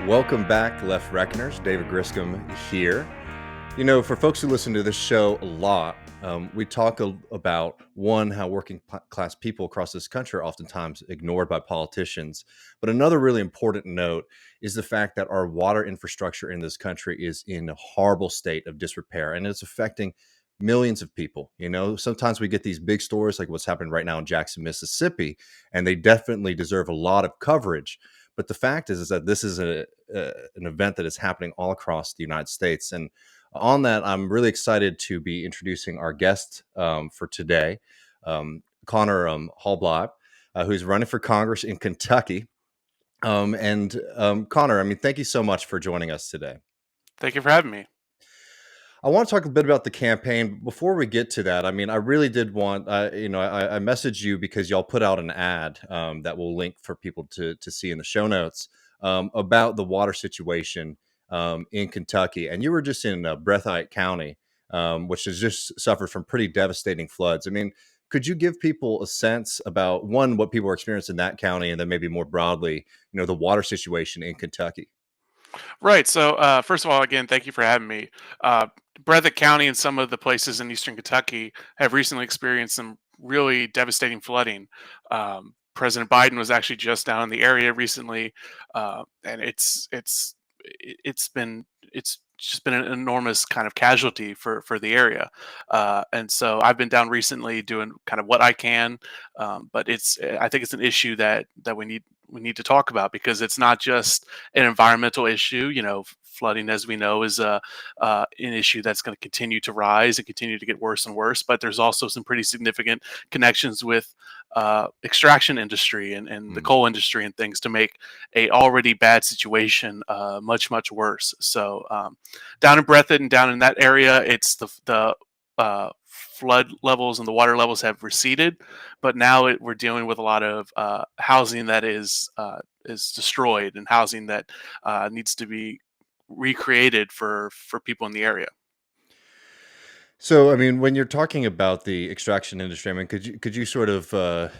Welcome back, Left Reckoners. David Griscom here. You know, for folks who listen to this show a lot, we talk about one, how working class people across this country are oftentimes ignored by politicians. But another really important note is the fact that our water infrastructure in this country is in a horrible state of disrepair, and it's affecting millions of people. You know, sometimes we get these big stories like what's happening right now in Jackson, Mississippi, and they definitely deserve a lot of coverage. But the fact is that this is an event that is happening all across the United States. And on that, I'm really excited to be introducing our guest for today, Conor Halbleib, who's running for Congress in Kentucky. Conor, I mean, thank you so much for joining us today. Thank you for having me. I want to talk a bit about the campaign. Before we get to that, I mean, I really did want, I messaged you because y'all put out an ad that we'll link for people to see in the show notes about the water situation in Kentucky. And you were just in Breathitt County, which has just suffered from pretty devastating floods. I mean, could you give people a sense about, one, what people are experiencing in that county, and then maybe more broadly, the water situation in Kentucky? Right. So, first of all, again, thank you for having me. Breathitt County and some of the places in eastern Kentucky have recently experienced some really devastating flooding. President Biden was actually just down in the area recently, and it's just been an enormous kind of casualty for the area. And so I've been down recently doing kind of what I can, but I think it's an issue that we need to talk about because it's not just an environmental issue. Flooding, as we know, is an issue that's going to continue to rise and continue to get worse and worse. But there's also some pretty significant connections with extraction industry and the Mm. coal industry and things to make a already bad situation much worse. So down in Breathitt and down in that area, it's the flood levels and the water levels have receded, but now we're dealing with a lot of housing that is destroyed and housing that needs to be recreated for people in the area. So, I mean, when you're talking about the extraction industry, I mean, could you sort of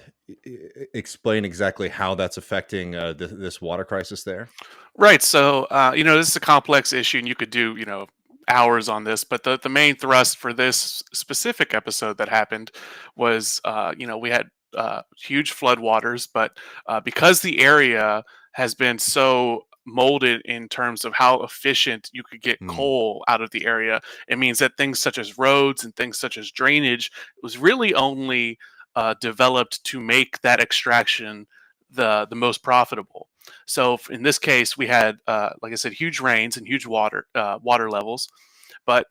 explain exactly how that's affecting this water crisis there? Right. So, this is a complex issue, and you could do, hours on this. But the main thrust for this specific episode that happened was, we had huge flood waters, but because the area has been so molded in terms of how efficient you could get Mm, coal out of the area, it means that things such as roads and things such as drainage was really only developed to make that extraction the most profitable. So in this case, we had, like I said, huge rains and huge water levels, but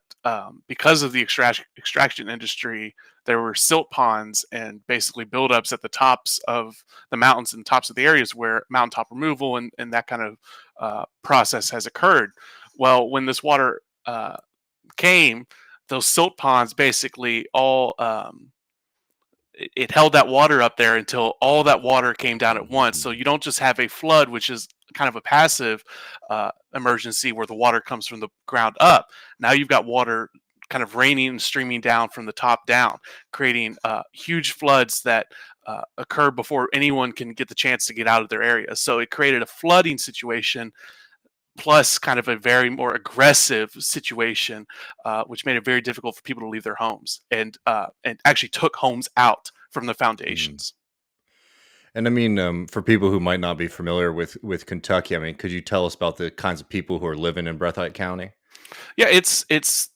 because of the extraction industry, there were silt ponds and basically buildups at the tops of the mountains and tops of the areas where mountaintop removal and that kind of process has occurred. Well, when this water came, those silt ponds basically all it held that water up there until all that water came down at once. So mhm. you don't just have a flood, which is kind of a passive emergency where the water comes from the ground up. Now you've got water kind of raining and streaming down from the top down, creating huge floods that occur before anyone can get the chance to get out of their area. So it created a flooding situation plus kind of a very more aggressive situation, which made it very difficult for people to leave their homes and actually took homes out from the Mm. foundations. And I mean, for people who might not be familiar with Kentucky, I mean, could you tell us about the kinds of people who are living in Breathitt County? Yeah, it's it's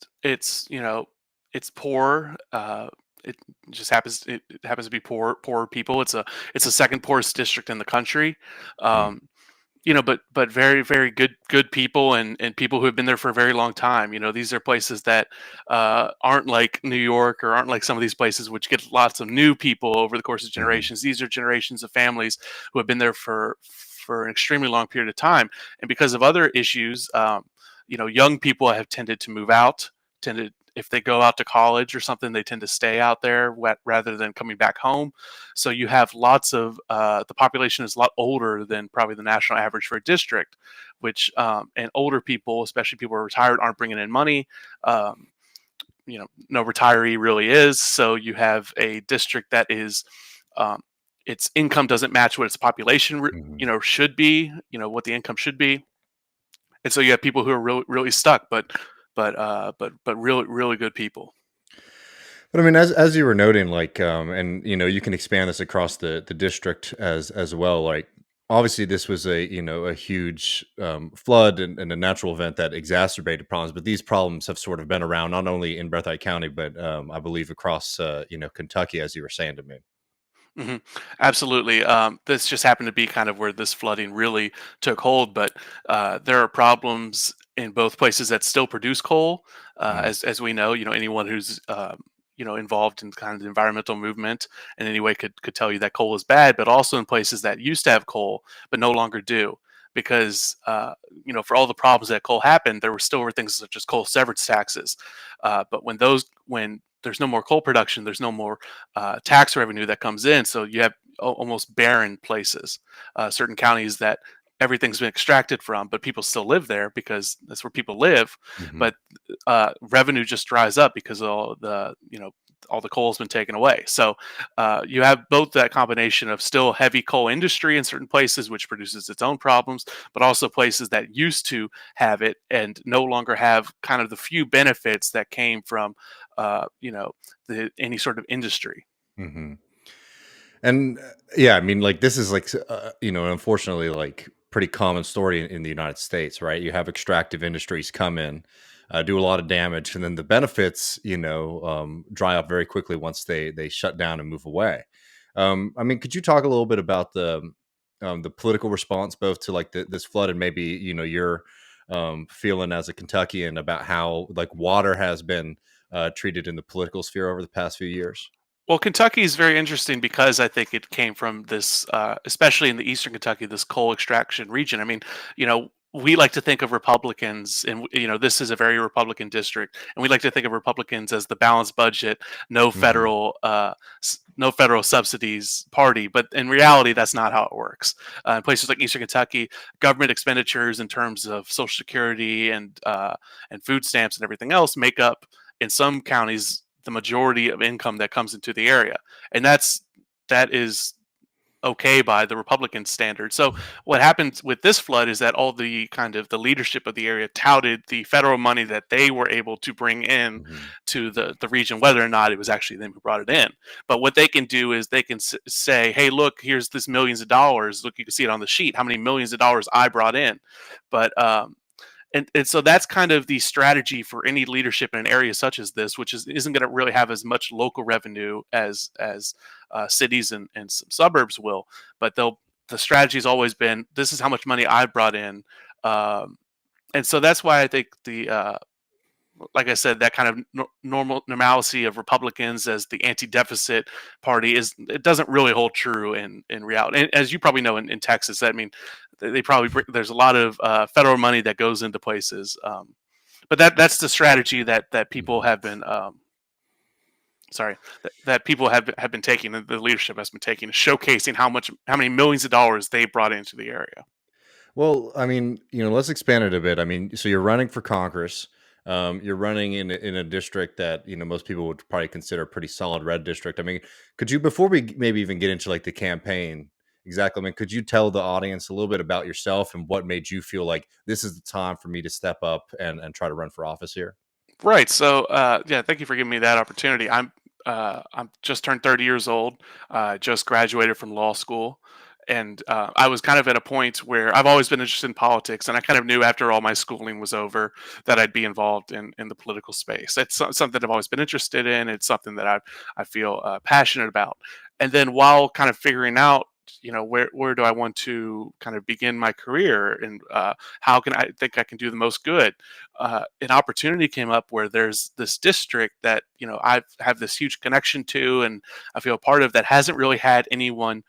poor. It it happens to be poor people. It's a second poorest district in the country. Mm, Um, but very good people and people who have been there for a very long time. These are places that aren't like New York or aren't like some of these places which get lots of new people over the course of mhm. generations. These are generations of families who have been there for an extremely long period of time, and because of other issues, young people have tended to move out. Tended If they go out to college or something, they tend to stay out there rather than coming back home. So you have lots of the population is a lot older than probably the national average for a district, which and older people, especially people who are retired, aren't bringing in money. Um, no retiree really is. So you have a district that is um, its income doesn't match what its population, Mhm. should be. What the income should be, and so you have people who are really really stuck, but really really good people. But I mean, as you were noting, like, and you can expand this across the district as well. Like, obviously, this was a huge flood and a natural event that exacerbated problems. But these problems have sort of been around not only in Breathitt County, but I believe across Kentucky, as you were saying to me. Hmm. Absolutely. This just happened to be kind of where this flooding really took hold, but there are problems in both places that still produce coal. Mhm. As we know, anyone who's involved in kind of the environmental movement in any way could tell you that coal is bad, but also in places that used to have coal but no longer do. Because for all the problems that coal happened, there were things such as coal severance taxes. But when there's no more coal production, there's no more tax revenue that comes in. So you have almost barren places, certain counties that everything's been extracted from, but people still live there because that's where people live. Mhm. But revenue just dries up because all the coal's been taken away. So you have both that combination of still heavy coal industry in certain places, which produces its own problems, but also places that used to have it and no longer have kind of the few benefits that came from, uh, you know, any sort of industry. Mhm. And yeah, I mean, like this is like unfortunately, like pretty common story in the United States, right? You have extractive industries come in, do a lot of damage, and then the benefits, dry up very quickly once they shut down and move away. I mean, could you talk a little bit about the political response, both to like this flood and maybe your feeling as a Kentuckian about how like water has been treated in the political sphere over the past few years? Well, Kentucky is very interesting because I think it came from this, especially in the eastern Kentucky, this coal extraction region. I mean, we like to think of Republicans, and this is a very Republican district, and we like to think of Republicans as the balanced budget, Hmm. no federal subsidies party. But in reality, that's not how it works. In places like eastern Kentucky, government expenditures in terms of Social Security and food stamps and everything else make up in some counties the majority of income that comes into the area, and that is okay by the Republican standard. So what happened with this flood is that all the kind of the leadership of the area touted the federal money that they were able to bring in Hmm. to the region, whether or not it was actually them who brought it in. But what they can do is they can say, "Hey, look, here's this millions of dollars. Look, you can see it on the sheet. How many millions of dollars I brought in." But and so that's kind of the strategy for any leadership in an area such as this, which isn't going to really have as much local revenue as cities and some suburbs will. But the strategy has always been, this is how much money I brought in, um, and so that's why I think like I said, that kind of normalcy of Republicans as the anti-deficit party is, it doesn't really hold true in reality. And as you probably know, in Texas, I mean, they probably there's a lot of federal money that goes into places, but that's the strategy that people Hmm. have been sorry that people have been taking, and the leadership has been taking, showcasing how many millions of dollars they brought into the area. Well, I mean, let's expand it a bit. I mean, so you're running for Congress. You're running in a district that most people would probably consider a pretty solid red district. I mean, could you, before we maybe even get into like the campaign exactly? I mean, could you tell the audience a little bit about yourself and what made you feel like this is the time for me to step up and try to run for office here? Right. So, yeah, thank you for giving me that opportunity. I'm just turned 30 years old. Just graduated from law school, and I was kind of at a point where I've always been interested in politics, and I kind of knew after all my schooling was over that I'd be involved in the political space. It's something I've always been interested in. It's something that I feel passionate about. And then while kind of figuring out, where do I want to kind of begin my career, and how can I think I can do the most good, an opportunity came up where there's this district that I have this huge connection to, and I feel part of, that hasn't really had anyone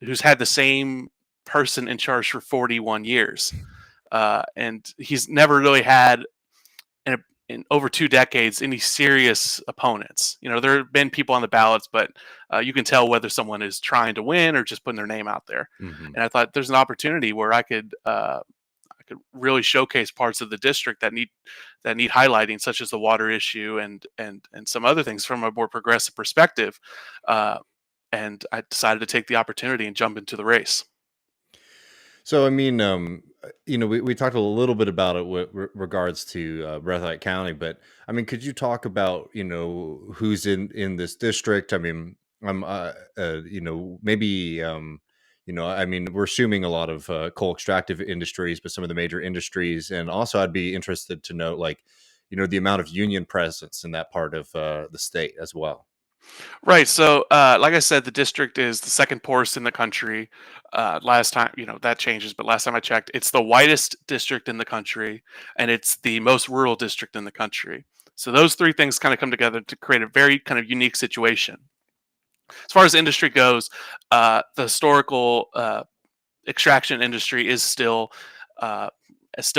who's had the same person in charge for 41 years, and he's never really had in, in over 2 decades any serious opponents. There have been people on the ballots, but you can tell whether someone is trying to win or just putting their name out there. Hmm. And I thought there's an opportunity where I could really showcase parts of the district that need highlighting, such as the water issue and some other things from a more progressive perspective. Uh, and I decided to take the opportunity and jump into the race. So, I mean, we talked a little bit about it with regards to Breathitt County, but I mean, could you talk about, who's in this district? I mean, maybe, I mean, we're assuming a lot of coal extractive industries, but some of the major industries, and also I'd be interested to know, like, the amount of union presence in that part of the state as well. Right. So, like I said, the district is the second poorest in the country. Last time, that changes, but last time I checked, it's the whitest district in the country, and it's the most rural district in the country. So those three things kind of come together to create a very kind of unique situation. As far as industry goes, the historical extraction industry uh, is still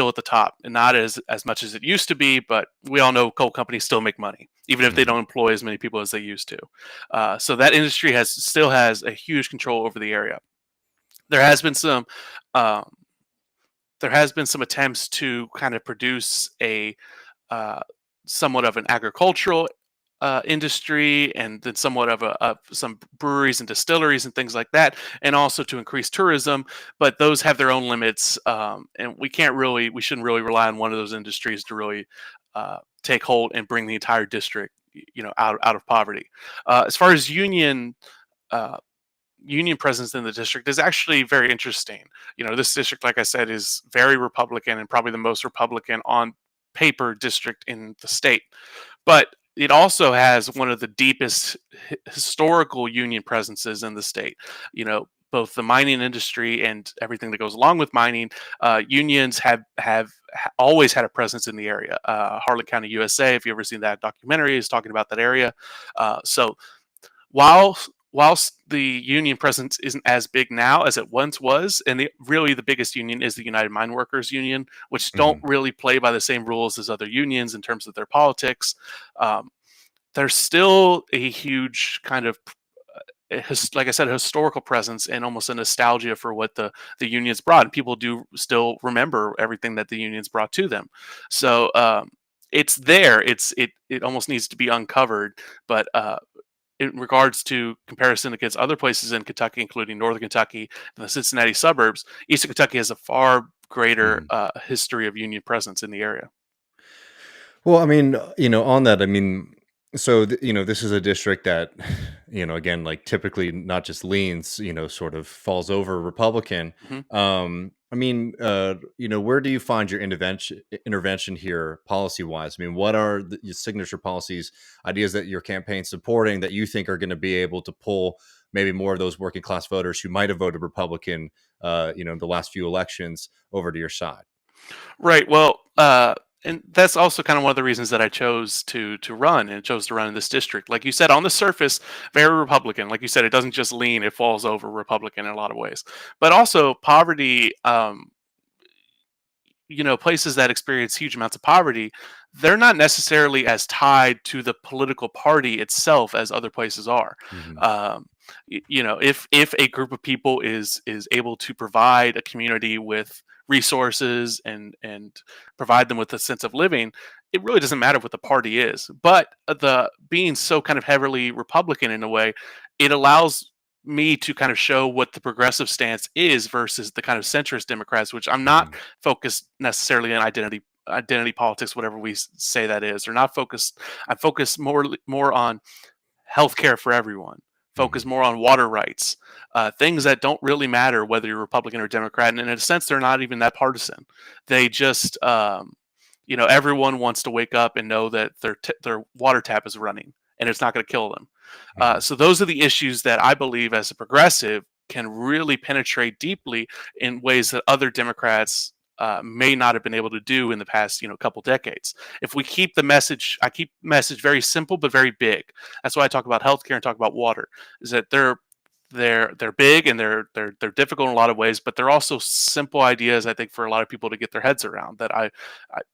at the top, and not as much as it used to be. But we all know coal companies still make money, even if they Hmm. don't employ as many people as they used to. So that industry still has a huge control over the area. There has been some um, there has been some attempts to kind of produce a uh, somewhat of an agricultural industry, and then somewhat of some breweries and distilleries and things like that, and also to increase tourism. But those have their own limits, and we shouldn't really rely on one of those industries to really take hold and bring the entire district, out of poverty. As far as uh, union presence in the district is actually very interesting. This district, like I said, is very Republican and probably the most Republican on paper district in the state. But it also has one of the deepest historical union presences in the state. Both the mining industry and everything that goes along with mining, unions always had a presence in the area. Harlan County, USA, if you ever seen that documentary, is talking about that area. So while whilst the union presence isn't as big now as it once was, and really the biggest union is the United Mine Workers Union, which don't Hmm. really play by the same rules as other unions in terms of their politics. Um, there's still a huge kind of like I said, a historical presence and almost a nostalgia for what the unions brought. And people do still remember everything that the unions brought to them. So it's there. It almost needs to be uncovered, but in regards to comparison against other places in Kentucky, including Northern Kentucky and the Cincinnati suburbs, Eastern Kentucky has a far greater Hmm. history of Union presence in the area. Well, I mean, on that, I mean, so this is a district that, again, like typically not just leans, sort of falls over Republican. Mhm. I mean, where do you find your intervention here, policy wise? I mean, what are your signature policies, ideas that your campaign supporting that you think are going to be able to pull maybe more of those working class voters who might have voted Republican, in the last few elections over to your side? Right. Well, and that's also kind of one of the reasons that I chose to run and chose to run in this district. Like you said, on the surface, very Republican. Like you said, it doesn't just lean; it falls over Republican in a lot of ways. But also, poverty. Places that experience huge amounts of poverty, they're not necessarily as tied to the political party itself as other places are. Hmm. If a group of people is able to provide a community with resources and provide them with a sense of living, it really doesn't matter what the party is. But the being so kind of heavily Republican in a way, it allows me to kind of show what the progressive stance is versus the kind of centrist Democrats, which I'm not Hmm. focused necessarily on identity politics, whatever we say that is, or not focused. I'm focused more on healthcare for everyone. Focus Hmm. more on water rights, things that don't really matter whether you're Republican or Democrat. And in a sense, they're not even that partisan. They just, everyone wants to wake up and know that their water tap is running and it's not going to kill them. Hmm. So those are the issues that I believe, as a progressive, can really penetrate deeply in ways that other Democrats may not have been able to do in the past, couple decades. If we keep I keep the message very simple but very big. That's why I talk about healthcare and talk about water. Is that they're big and they're difficult in a lot of ways, but they're also simple ideas, I think, for a lot of people to get their heads around. That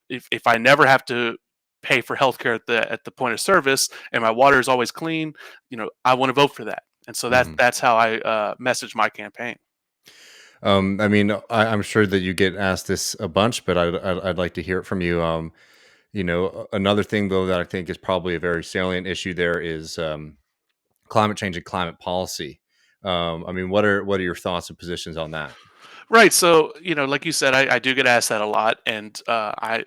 if I never have to pay for healthcare at the point of service and my water is always clean, I want to vote for that. And so Hmm. that's how I message my campaign. I mean, I'm sure that you get asked this a bunch, but I'd like to hear it from you. Another thing though that I think is probably a very salient issue there is climate change and climate policy. I mean, what are your thoughts and positions on that? Right. So, like you said, I do get asked that a lot, and I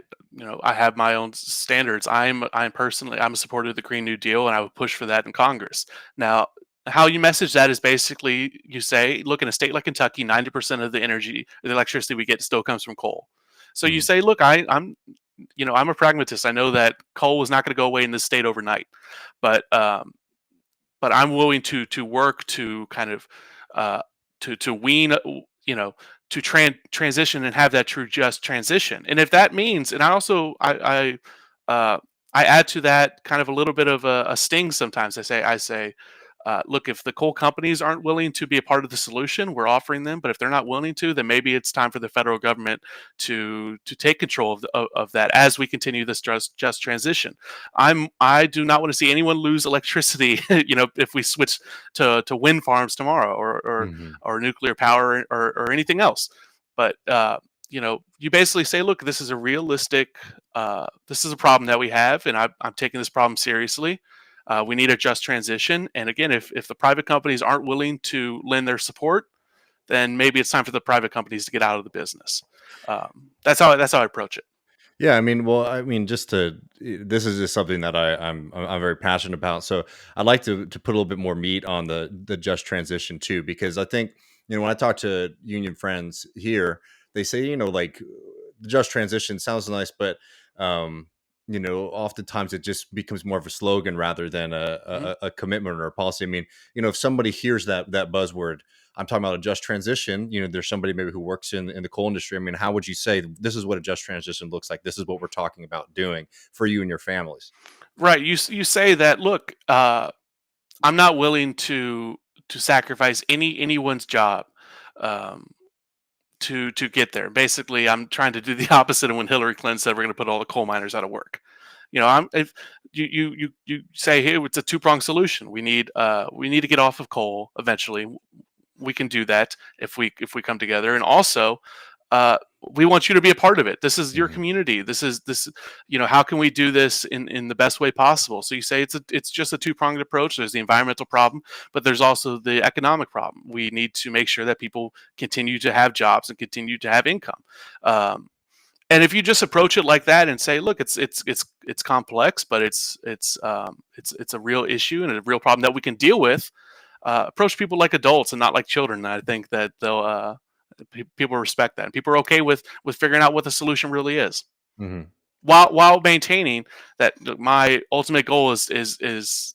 have my own standards. I'm a supporter of the Green New Deal, and I would push for that in Congress. Now, how you message that is basically you say, look, in a state like Kentucky, 90% of the electricity we get still comes from coal. So you Mhm, say, look, I'm a pragmatist. I know that coal is not going to go away in this state overnight, but I'm willing to work to kind of uh, to wean to transition and have that true just transition. And if that means, and I also I add to that kind of a little bit of a sting sometimes. I say look, if the coal companies aren't willing to be a part of the solution, we're offering them. But if they're not willing to, then maybe it's time for the federal government to take control of that as we continue this just transition. I do not want to see anyone lose electricity. If we switch to wind farms tomorrow, mhm. or nuclear power, or anything else. But you basically say, look, this is a realistic, this is a problem that we have, and I'm taking this problem seriously. We need a just transition. And again, if the private companies aren't willing to lend their support, then maybe it's time for the private companies to get out of the business. That's how I approach it. Yeah, I mean, well, I mean, this is just something that I'm very passionate about. So I'd like to put a little bit more meat on the just transition too, because I think when I talk to union friends here, they say like the just transition sounds nice, but um, oftentimes it just becomes more of a slogan rather than Mhm. a commitment or a policy. I mean, if somebody hears that buzzword, I'm talking about a just transition. There's somebody maybe who works in the coal industry. I mean, how would you say this is what a just transition looks like? This is what we're talking about doing for you and your families. Right. You say that. Look, I'm not willing to sacrifice anyone's job. Um, to get there. Basically, I'm trying to do the opposite of when Hillary Clinton said we're going to put all the coal miners out of work. I'm if you say, hey, it's a two pronged solution. We need to get off of coal eventually. We can do that if we come together, and also uh, we want you to be a part of it. This is your Hmm. community. This. How can we do this in the best way possible? So you say it's just a two pronged approach. There's the environmental problem, but there's also the economic problem. We need to make sure that people continue to have jobs and continue to have income. Um, and if you just approach it like that and say, look, it's complex, but it's a real issue and a real problem that we can deal with. Approach people like adults and not like children. And I think that people respect that, and people are okay with figuring out what the solution really is, Hmm. while maintaining that my ultimate goal is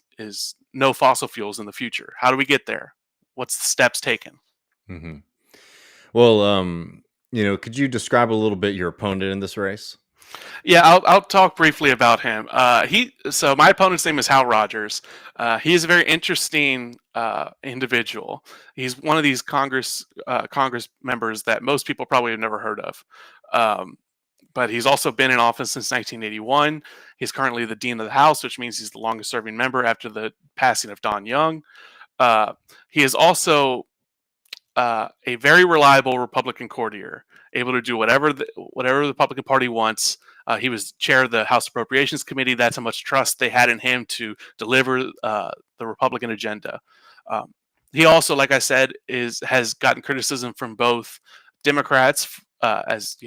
no fossil fuels in the future. How do we get there? What's the steps taken? Hmm. Well, could you describe a little bit your opponent in this race? Yeah, I'll talk briefly about him. So my opponent's name is Hal Rogers. He's a very interesting individual. He's one of these Congress members that most people probably have never heard of. Um, but he's also been in office since 1981. He's currently the dean of the House, which means he's the longest serving member after the passing of Don Young. Uh, he is also a very reliable Republican courtier, able to do whatever the Republican Party wants. He was chair of the House Appropriations Committee. That's how much trust they had in him to deliver the Republican agenda. Um, he also, like I said, has gotten criticism from both Democrats, as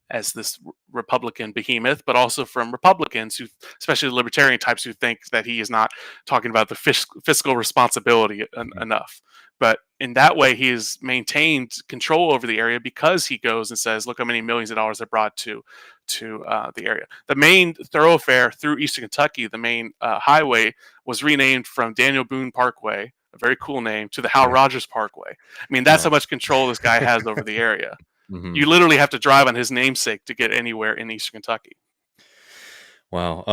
as this Republican behemoth, but also from Republicans who, especially the libertarian types, who think that he is not talking about the fiscal responsibility Mhm. enough. But in that way, he has maintained control over the area because he goes and says, "Look how many millions of dollars I brought to the area." The main thoroughfare through Eastern Kentucky, the main highway, was renamed from Daniel Boone Parkway, a very cool name, to the Hal Yeah. Rogers Parkway. I mean, that's how Wow. much control this guy has over the area. Hmm. You literally have to drive on his namesake to get anywhere in Eastern Kentucky. Wow.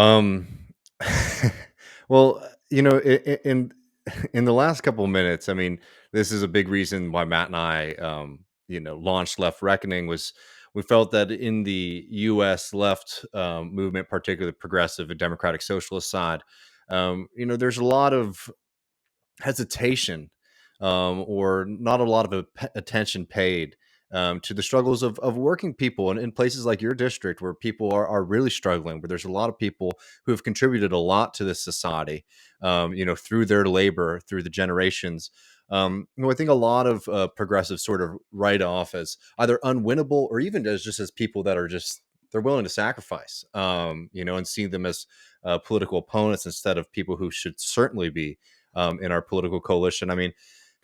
Well, in the last couple of minutes, I mean, this is a big reason why Matt and I, launched Left Reckoning. Was we felt that in the U.S. left movement, particularly the progressive and democratic socialist side, there's a lot of hesitation or not a lot of attention paid to the struggles of working people in places like your district where people are really struggling, where there's a lot of people who have contributed a lot to this society, through their labor, through the generations. I think a lot of progressives sort of write off as either unwinnable or even as just as people that are just they're willing to sacrifice, and see them as political opponents instead of people who should certainly be in our political coalition. I mean,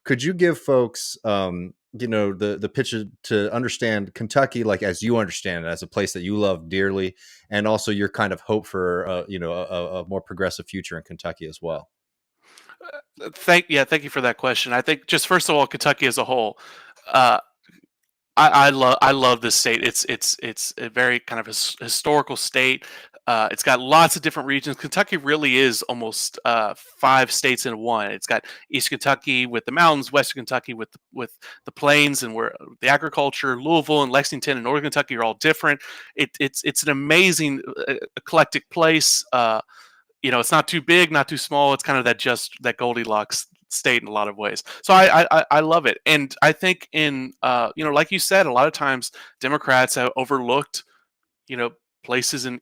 could you give folks, the picture to understand Kentucky, like as you understand it, as a place that you love dearly, and also your kind of hope for, a more progressive future in Kentucky as well? Thank you for that question. I think just first of all, Kentucky as a whole, uh, I love this state. It's a very kind of historical state. It's got lots of different regions. Kentucky really is almost five states in one. It's got East Kentucky with the mountains, Western Kentucky with the plains and where the agriculture. Louisville and Lexington and Northern Kentucky are all different. It's an amazing eclectic place. It's not too big, not too small. It's kind of that Goldilocks state in a lot of ways. So I love it, and I think in like you said, a lot of times Democrats have overlooked you know places in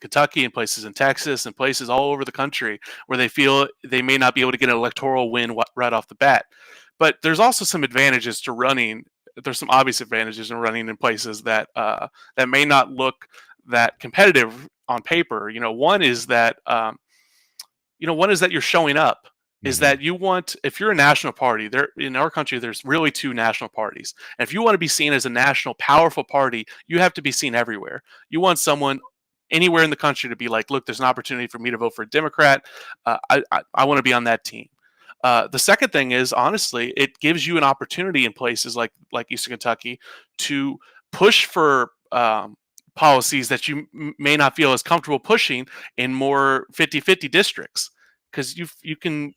Kentucky and places in Texas and places all over the country where they feel they may not be able to get an electoral win right off the bat. But there's also some advantages to running. There's some obvious advantages in running in places that may not look that competitive on paper. One is that you're showing up. Is Hmm. that you want, if you're a national party, there in our country, there's really two national parties. And if you want to be seen as a national, powerful party, you have to be seen everywhere. You want someone anywhere in the country to be like, look, there's an opportunity for me to vote for a Democrat. I want to be on that team. The second thing is, honestly, it gives you an opportunity in places like Eastern Kentucky to push for policies that you may not feel as comfortable pushing in more 50-50 districts, because you can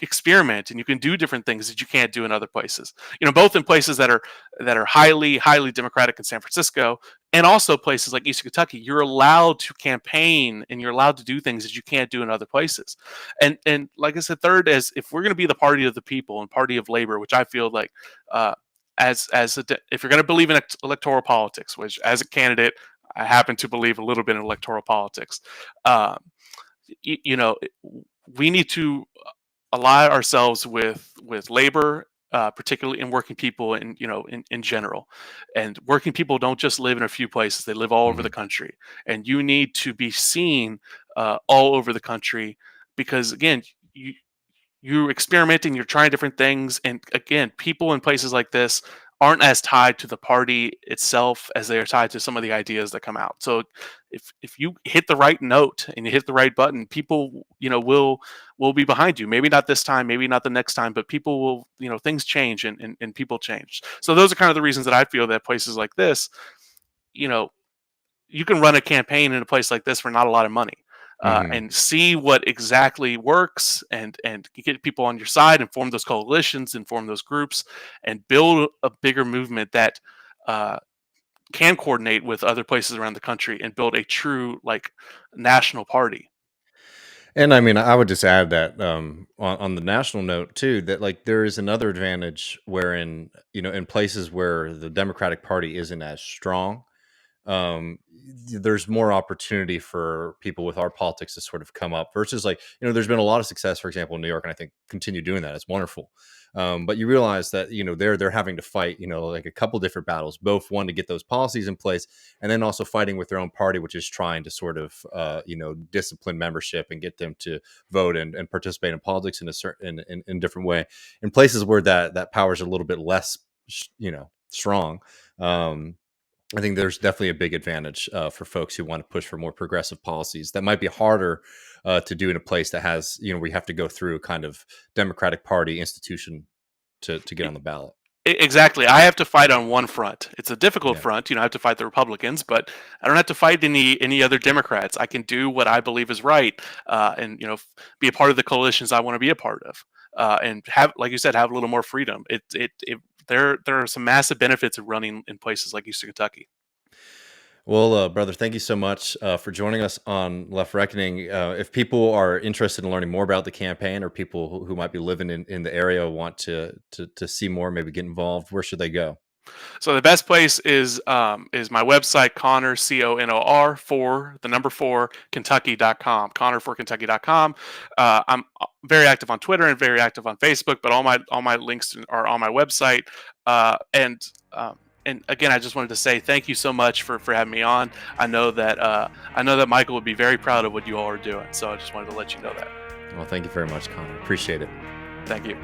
experiment and you can do different things that you can't do in other places. Both in places that are highly democratic in San Francisco, and also places like Eastern Kentucky. You're allowed to campaign and you're allowed to do things that you can't do in other places. And like I said, third is, if we're going to be the party of the people and party of labor, which I feel like, if you're going to believe in electoral politics, which as a candidate I happen to believe a little bit in electoral politics. Um, we need to ally ourselves with labor, particularly in working people, and in general. And working people don't just live in a few places; they live all over the Hmm. country. And you need to be seen all over the country, because again, you're experimenting, you're trying different things, and again, people in places like this aren't as tied to the party itself as they are tied to some of the ideas that come out. So if you hit the right note and you hit the right button, people will be behind you. Maybe not this time, maybe not the next time, but people will, things change, and people change. So those are kind of the reasons that I feel that places like this, you know you can run a campaign in a place like this for not a lot of money, Hmm. and see what exactly works, and get people on your side, and form those coalitions and form those groups, and build a bigger movement that uh, can coordinate with other places around the country and build a true, like, national party. And I mean, I would just add that on the national note too, that like there is another advantage wherein, in places where the Democratic Party isn't as strong, there's more opportunity for people with our politics to sort of come up versus like, there's been a lot of success, for example, in New York, and I think continue doing that. It's wonderful. But you realize that, they're having to fight, like a couple different battles, both one to get those policies in place, and then also fighting with their own party, which is trying to sort of, discipline membership and get them to vote and participate in politics in a certain, in different way in places where that power is a little bit less, strong. Um, I think there's definitely a big advantage for folks who want to push for more progressive policies that might be harder to do in a place that has, we have to go through a kind of Democratic Party institution to get on the ballot. Exactly. I have to fight on one front. It's a difficult Yeah. front. I have to fight the Republicans, but I don't have to fight any other Democrats. I can do what I believe is right, and be a part of the coalitions I want to be a part of, and have, like you said, have a little more freedom. There are some massive benefits of running in places like Eastern Kentucky. Well, brother, thank you so much for joining us on Left Reckoning. If people are interested in learning more about the campaign, or people who might be living in the area want to see more, maybe get involved, where should they go? So the best place is my website, Conor, Conor, for the number 4 Kentucky.com. Conor4Kentucky.com. I'm very active on Twitter and very active on Facebook, but all my links are on my website. And again, I just wanted to say thank you so much for having me on. I know that Michael would be very proud of what you all are doing. So I just wanted to let you know that. Well, thank you very much, Connor. Appreciate it. Thank you.